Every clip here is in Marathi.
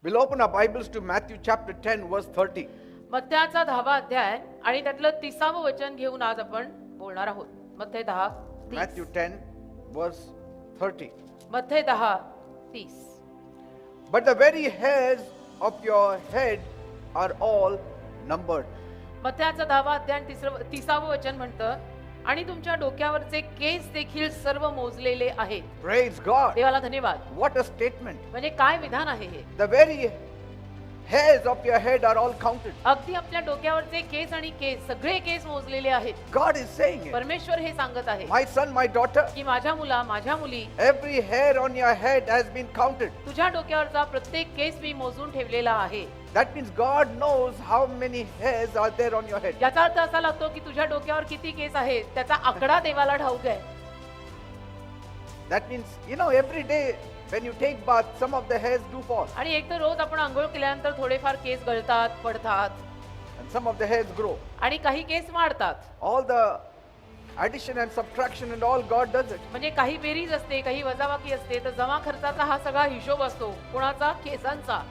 We'll open our Bibles to Matthew chapter 10 verse 30. मत्थ्याचा 10वा अध्याय आणि त्यातलं 30व वचन घेऊन आज आपण बोलणार आहोत. मत्थ्य 10:30. Matthew 10 verse 30. मत्थ्य 10:30. But the very hairs of your head are all numbered. मत्थ्याचा 10वा अध्याय 30व वचन म्हणतं आणि तुमच्या डोक्यावरचे केस देखील सर्व मोजलेले आहेत. Praise God. देवाला धन्यवाद. What a statement. म्हणजे काय विधान आहे हे. The very hairs of your head are all counted. अगदी आपल्या डोक्यावरचे केस आणि केस सगळे केस मोजलेले आहेत. God is saying it. परमेश्वर हे सांगत आहे My son, my daughter, की माझ्या मुला माझ्या मुली every hair on your head has been counted. तुझ्या डोक्यावरचा प्रत्येक केस मी मोजून ठेवलेला आहे. That means God knows how many hairs are there on your head. याचा अर्थ असा लागतो की तुझ्या डोक्यावर किती केस आहेत त्याचा आकडा देवाला ठाऊक आहे. That means, every day when you take bath, some of the hairs do fall आणि एक तर रोज आपण आंघोळ केल्यानंतर थोडेफार केस गळतात पडतात and some of the hairs grow. आणि काही केस वाढतात. All the addition and subtraction and all, God does it. म्हणजे काही बेरीज असते काही वजाबाकी असते तर जमा खर्चाचा हा सगळा हिशोब असतो कोणाचा केसांचा.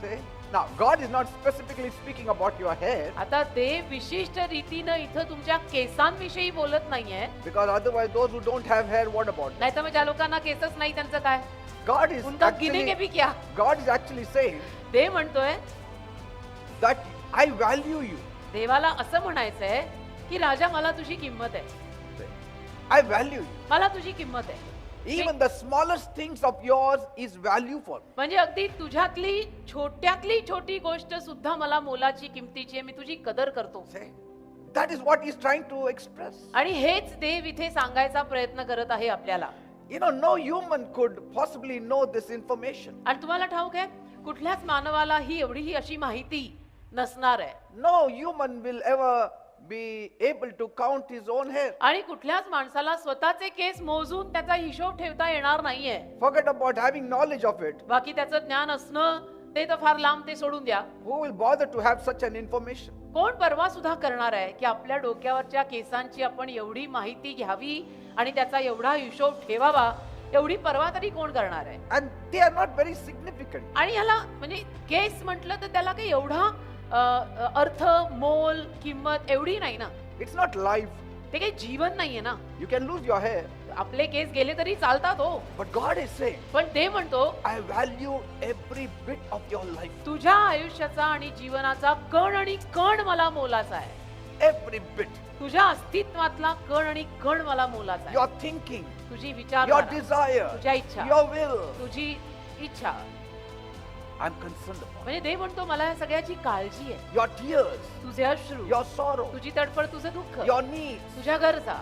See? Now, God is not specifically speaking about your hair आता देव विशिष्ट रीतीनं इथं तुमच्या केसांविषयी बोलत नाहीये. because otherwise those who don't have hair, what about it? नाही तर मग ज्या लोकांना केसच नाही त्यांचं काय. God is उनका गिनेंगे भी क्या. God is actually saying देव म्हणतोय that I value you. देवाला असं म्हणायचंय की राजा मला तुझी किंमत आहे. See? I value you. मला तुझी किंमत आहे. Even the smallest things of yours is valuable. म्हणजे अगदी तुझ्यातली छोट्यातली छोटी गोष्ट सुद्धा मला मोलाची किमतीची आहे. मी तुझी कदर करतो. See? That is what he's trying to express. आणि हेच देव इथे सांगायचा प्रयत्न करत आहे आपल्याला. No human could possibly know this information. आणि तुम्हाला ठाऊक आहे कुठल्याच मानवाला ही एवढी अशी माहिती नसणार आहे. No human will ever be able to count his own hair. आणि कुठल्याच माणसाला स्वतःचे केस मोजून त्याचा हिशोब ठेवता येणार नाहीये. Forget about having knowledge of it. बाकी त्याचं ज्ञान असणं ते तर फार लांब ते सोडून द्या. Who will bother to have such an information? कोण परवा सुद्धा करणार आहे की आपल्या डोक्यावरच्या केसांची आपण एवढी माहिती घ्यावी आणि त्याचा एवढा हिशोब ठेवावा एवढी परवा तरी कोण करणार आहे. And they are not very significant. आणि ह्याला म्हणजे केस म्हटलं तर त्याला काही एवढा अर्थ मोल किंमत एवढी नाही ना. It's not life. ते काही जीवन नाहीये ना. You can lose your hair. आपले केस गेले तरी चालतात हो. But God is saying, पण ते म्हणतो I value every bit of your life. तुझ्या आयुष्याचा आणि जीवनाचा कण आणि कण मला मोलाचा आहे. Every bit. तुझ्या अस्तित्वातला कण आणि कण मला मोलाचा आहे. Your thinking, तुझी your विचार desire, तुझ्या इच्छा your will. तुझी इच्छा I'm concerned about. म्हणजे देव म्हणतो मला या सगळ्याची काळजी आहे. Your tears, तुझे अश्रू your sorrow, तुझी तडफड तुझं दुःख your needs. तुझ्या गरजा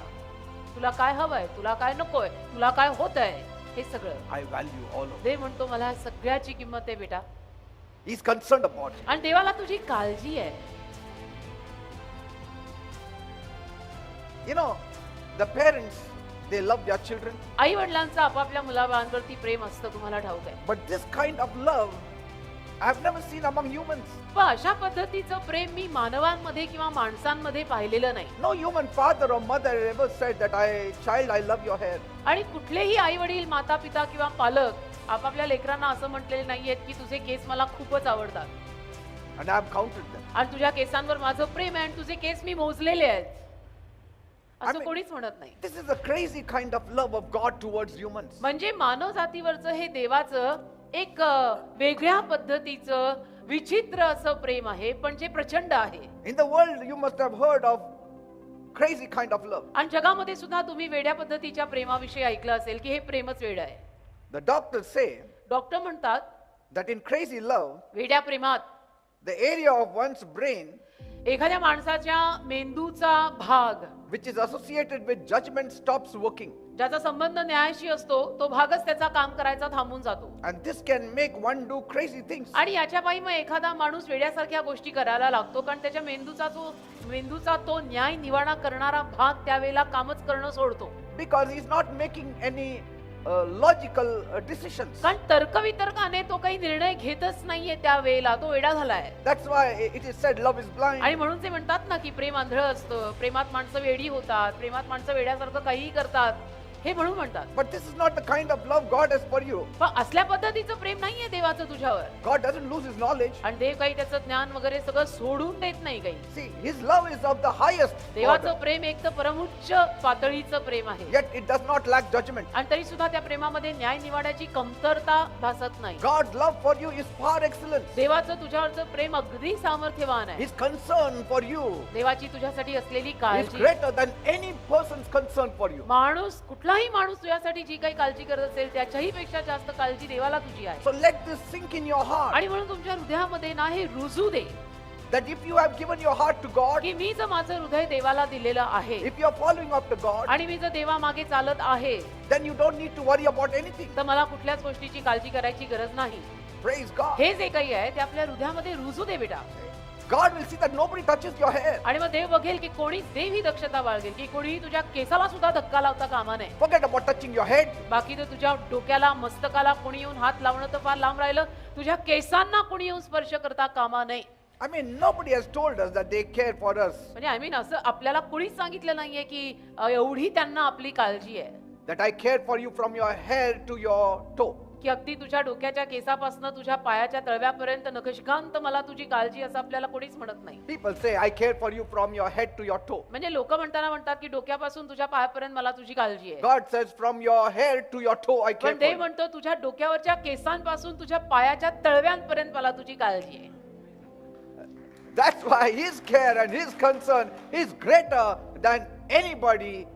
तुला काय हवंय तुला काय नकोय तुला काय होतंय हे सगळं I value all of it. देव म्हणतो मला या सगळ्याची किंमत आहे बेटा. He's concerned about it. आणि देवाला तुझी काळजी आहे. The parents, they love their children. आई वडिलांचं आपापल्या मुलाबाळांवरती प्रेम असतं तुम्हाला ठाऊक आहे. But this kind of love, I've never seen among humans. पण अशा पद्धतीचं प्रेम मी मानवांमध्ये किंवा माणसांमध्ये पाहिलेलं नाही. No human father or mother ever said that child, I love your hair. आणि कुठलेही आई वडील माता पिता किंवा पालक आपापल्या लेकरांना असं म्हटलेले नाहीयेत की तुझे केस मला खूपच आवडतात And I've counted them. आणि तुझ्या केसांवर माझं प्रेम आहे आणि तुझे केस मी मोजलेले आहेत असं mean- कोणीच म्हणत नाही. This is a crazy kind of love of God towards humans. म्हणजे मानव जातीवरचं हे देवाचं एक वेगळ्या पद्धतीचं विचित्र असं प्रेम आहे पण जे प्रचंड आहे. In the world, you must have heard of crazy kind of love. आणि जगामध्ये सुद्धा तुम्ही वेड्या पद्धतीच्या प्रेमाविषयी ऐकलं असेल की हे प्रेमच वेड आहे. The doctors say डॉक्टर म्हणतात that in crazy love, वेड्या प्रेमात the area of one's brain एखाद्या माणसाच्या मेंदूचा भाग which is associated with judgment stops working. ज्याचा संबंध न्यायाशी असतो तो भागच त्याचा काम करायचा थांबून जातो. And this can make one do crazy things. आणि याच्या पायी मग एखादा माणूस वेड्यासारख्या गोष्टी करायला लागतो कारण त्याच्या मेंदूचा तो न्याय निवाडा करणारा भाग त्यावेळेला कामच करणं सोडतो. Because he's not making any logical decisions. कारण तर्कवितर्काने तो काही निर्णय घेतच नाहीये त्यावेळेला तो वेडा झालाय. That's why it is said love is blind. आणि म्हणून ते म्हणतात ना की प्रेम आंधळ असतं. प्रेमात माणसं वेडी होतात. प्रेमात माणसं वेड्यासारखं काहीही करतात. हे म्हणून म्हणतात. But this is not the kind of love God has for you. पण असल्या पद्धतीचं प्रेम नाहीये देवाचं तुझ्यावर. God doesn't lose his knowledge. आणि देव काही त्याचं ज्ञान वगैरे सगळं सोडून देत नाही काही. See, his love is of the highest देवाचं order. प्रेम एक तर परमोच्च पातळीचं प्रेम आहे. Yet it does not lack judgment. आणि तरी सुद्धा त्या प्रेमामध्ये न्याय निवाड्याची कमतरता भासत नाही. God's love for you is far excellent. देवाचं तुझ्यावरचं प्रेम अगदी सामर्थ्यवान आहे. His concern for you देवाची तुझ्यासाठी असलेली is काळजी greater than any person's concern for you. माणूस कुठलाही माणूस तुझ्यासाठी जी काही काळजी करत असेल त्याच्याही पेक्षा जास्त काळजी देवाला तुझी आहे. So let this sink in your heart आणि म्हणून तुमच्या हृदयामध्ये ना हे रुजू दे that if you have given your heart to God, की मी जर माझं हृदय देवाला दिलेलं आहे if you are following after God, आणि मी जर देवा मागे चालत आहे then you don't need to worry about anything. तर मला कुठल्याच गोष्टीची काळजी करायची गरज नाही. Praise God. हे जे काही आहे ते आपल्या हृदयामध्ये रुजू दे बेटा. God will see that nobody touches your hair. आणि मग देव बघेल की कोणी देव ही दक्षता बाळगेल की कोणी तुझ्या केसाला सुद्धा धक्का लावता कामा नये. Forget about touching your head. बाकी तर तुझ्या डोक्याला मस्तकाला कोणी येऊन हात लावणं तर फार लांब राहिलं. तुझ्या केसांना कोणी येऊन स्पर्श करता कामा नये. I mean, nobody has told us that they care for us, म्हणजे आय मीन असं आपल्याला कोणीच सांगितलं नाहीये की एवढी त्यांना आपली काळजी आहे that I care for you from your hair to your toe. की अगदी तुझ्या डोक्याच्या केसापासून तुझ्या पायाच्या तळव्यापर्यंत नखशिखांत मला तुझी काळजी असं आपल्याला कोणीच म्हणत नाही. People say, I care for you from your head to your toe. म्हणजे लोक म्हणताना म्हणतात की डोक्यापासून तुझ्या पायापर्यंत मला तुझी काळजी आहे. God says, from your hair to your toe, I care पण for देव you. म्हणतो तुझ्या डोक्यावरच्या केसांपासून तुझ्या पायाच्या तळव्यांपर्यंत मला तुझी काळजी आहे. That's why his care and his concern is greater than anybody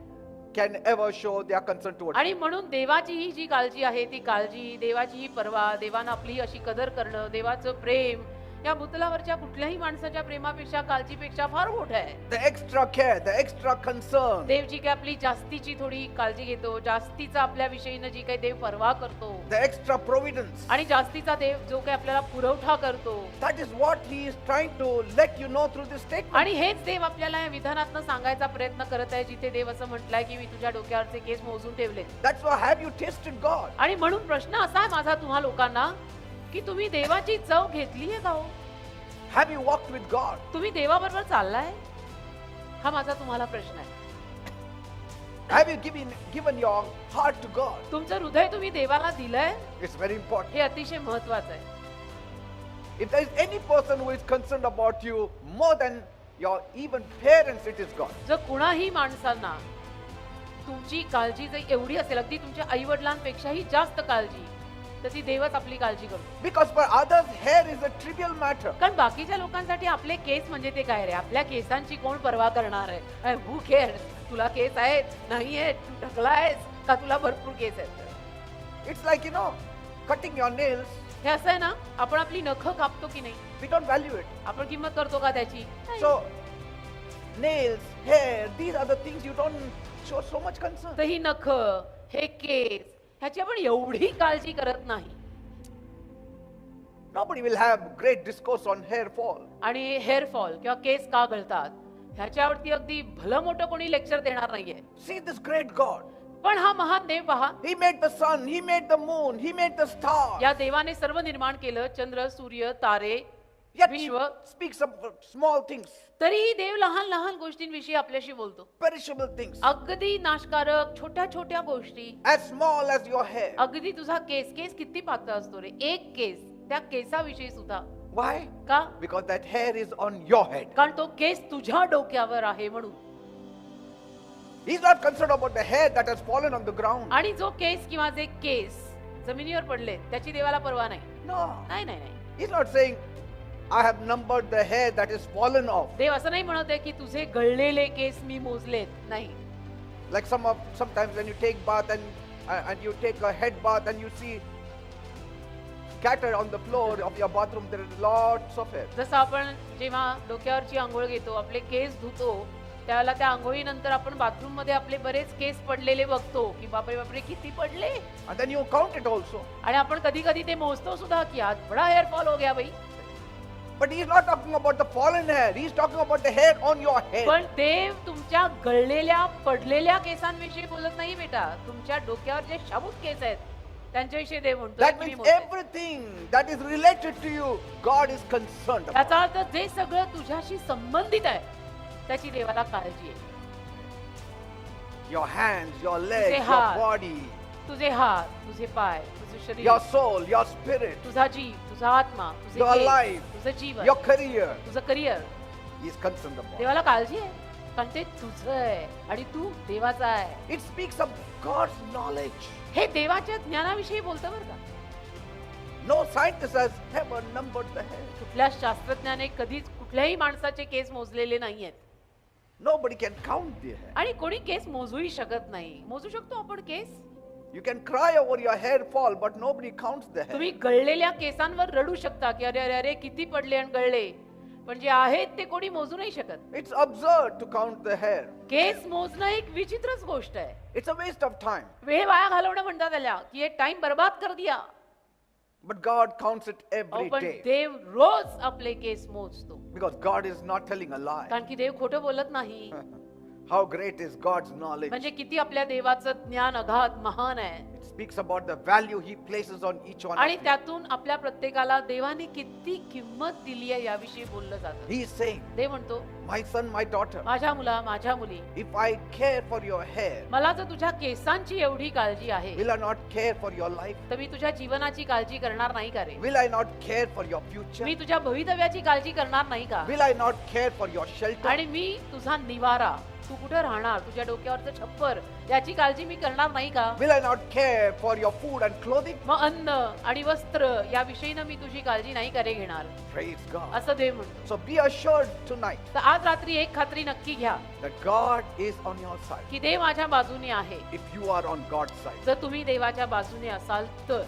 can ever show their concern towards. आणि म्हणून देवाची ही जी काळजी आहे ती काळजी, देवाची ही पर्वा, देवानं आपली अशी कदर करणं, देवाचं प्रेम या भूतलावरच्या कुठल्याही माणसाच्या प्रेमापेक्षा काळजीपेक्षा फार मोठं आहे. The extra care, the extra concern, Dev ji काही आपली जास्तीची थोडी काळजी घेतो, जास्तीचा आपल्या विषयीनं जी काही देव पर्वा करतो the extra providence, आणि जास्तीचा देव जो काही आपल्याला पुरवठा करतो, that is what he is trying to let you know through this statement. आणि हेच देव आपल्याला या विधानातनं सांगायचा प्रयत्न करत आहे, जिथे देव असं म्हटलंय की मी तुझ्या डोक्यावरचे केस मोजून ठेवले. That's why have you tasted God? आणि म्हणून प्रश्न असा आहे माझा तुम्हा लोकांना की तुम्ही देवाची चव घेतलीये का हो? Have you walked with God? तुम्ही देवाबरोबर चाललाय? हा माझा तुम्हाला प्रश्न आहे. Have you given your heart to God? तुमचं हृदय तुम्ही देवाला दिलंय? It's very important. हे अतिशय महत्वाचं आहे. If there is any person who is concerned about you more than your even parents, it is God. जर कुणाही माणसांना तुमची काळजी जर एवढी असेल, अगदी तुमच्या आई वडिलांपेक्षाही जास्त काळजी, तर ती देवच आपली काळजी करतो. Because for others, hair is a trivial matter. कारण बाकीच्या लोकांसाठी आपले केस म्हणजे ते काय रे, आपल्या केसांची कोण पर्वा करणार आहे? हू केअर? तुला केस आहेत नाही आहेत, तू टकला आहेस का तुला भरपूर केस आहेत? It's like, cutting your nails. हे असं आहे ना, आपण आपली नख कापतो की नाही, We don't value it. आपण किंमत करतो का त्याची? So, nails, hair, these are the things you don't show so much concern. तर ही नख, हे केस, ह्याची आपण एवढी काळजी करत नाही. Nobody will have great discourse on hair fall. आणि हेअर फॉल किंवा केस का गळतात ह्याच्यावरती अगदी भलं मोठं कोणी लेक्चर देणार नाहीये. See this great God. पण हा महान देव पहा, He made the sun, He made the moon, He made the stars. या देवाने सर्व निर्माण केलं, चंद्र, सूर्य, तारे, Yet He विश्व. speaks of small things, तरीही देव लहान लहान गोष्टींविषयी आपल्याशी बोलतो. perishable things, अगदी नाशकारक छोट्या छोट्या गोष्टी, as small as your hair. अगदी तुझा केस, केस किती पातळ असतो रे, एक केस, त्या केसाविषयी सुद्धा. Why? का? Because that hair is on your head. कारण तो केस तुझ्या डोक्यावर आहे म्हणून. He's not concerned about the hair that has fallen on the ground. आणि जो केस किंवा जे केस जमिनीवर पडले त्याची देवाला पर्वा नाही. No. नाही नाही नाही. He's not saying, I have numbered the hair that is fallen off. देव असं नाही म्हणत आहे की तुझे गळलेले केस मी मोजलेत, नाही. Like sometimes when you take bath and you take a head bath and you see scattered on the floor of your bathroom, there is lots of hair. जसं आपण जेव्हा डोक्यावरची आंघोळ घेतो, आपले केस धुतो, त्यावेळेला त्या आंघोळीनंतर आपण बाथरूम मध्ये आपले बरेच केस पडलेले बघतो की बापरे बापरे किती पडले. And then you count it also. आणि आपण कधी कधी ते मोजतो सुद्धा की आज बडा हेअर फॉल हो गया भाई. But he's not talking about the fallen hair. He's talking about the hair on your head. पण देव तुमच्या गळलेल्या पडलेल्या केसांविषयी बोलत नाही बेटा. तुमच्या डोक्यावर जे शाबूत केस आहेत त्यांच्याविषयी देव म्हणतो. That means everything that is related to you, God is concerned about. याचा अर्थ जे सगळं तुझ्याशी संबंधित आहे त्याची देवाला काळजी आहे. your hands, your legs, your हात. body, तुझे हात, तुझे पाय, तुझे शरीर, your soul, your spirit, तुझा जीव, तुझा आत्मा, तुझे your केस, life, तुझं जीवन, your career. तुझं career. He is concerned about. देवाला काळजी आहे कारण ते तुझं आहे आणि तू देवाचा आहे. It speaks of God's knowledge. हे देवाच्या ज्ञानाविषयी बोलतं बरं का. No scientist has ever numbered the hair. कुठल्या शास्त्रज्ञाने कधीच कुठल्याही माणसाचे केस मोजलेले नाहीयेत Nobody can count the hair. आणि कोणी केस मोजूही शकत नाही. मोजू शकतो आपण केस? You can cry over your hair fall, but nobody counts the hair. तुम्ही गळलेल्या केसांवर रडू शकता की अरे अरे अरे किती पडले आणि गळले, पण जे आहेत ते कोणी मोजू नाही शकत. It's absurd to count the hair. केस मोजणं एक विचित्रच गोष्ट आहे. It's a waste of time. वेळ वाया घालवणं म्हणतात त्याला की हे टाइम बर्बाद कर दिया. But God counts it अहो, every पण day. देव रोज आपले केस मोजतो Because God is not telling a lie. कारण की देव खोटं बोलत नाही. How great is God's knowledge. म्हणजे किती आपल्या देवाचं ज्ञान अगाध महान आहे It speaks about the value He places on each one आणि of you. त्यातून आपल्या प्रत्येकाला देवाने किती किंमत दिली आहे याविषयी बोललं जातं. He is saying, देव म्हणतो my son, my daughter, माझ्या मुला माझ्या मुली, if I care for your hair, मला जर तुझ्या केसांची एवढी काळजी आहे will I not care for your life? तर मी तुझ्या जीवनाची काळजी करणार नाही का रे? Will I not care for your future? मी तुझ्या भवितव्याची काळजी करणार नाही का? Will I not care for your shelter? आणि मी तुझा निवारा, तू कुठे राहणार, तुझ्या डोक्यावरचं छप्पर याची काळजी मी करणार नाही का? Will I not care for your food and clothing? मग अन्न आणि वस्त्र या विषयीनं मी तुझी काळजी नाही करे घेणार, Praise God. असं देव म्हणतो. So be assured tonight तर आज रात्री एक खात्री नक्की घ्या that God is on your side. की देव माझ्या बाजूने आहे. If you are on God's side. जर तुम्ही देवाच्या बाजूने असाल तर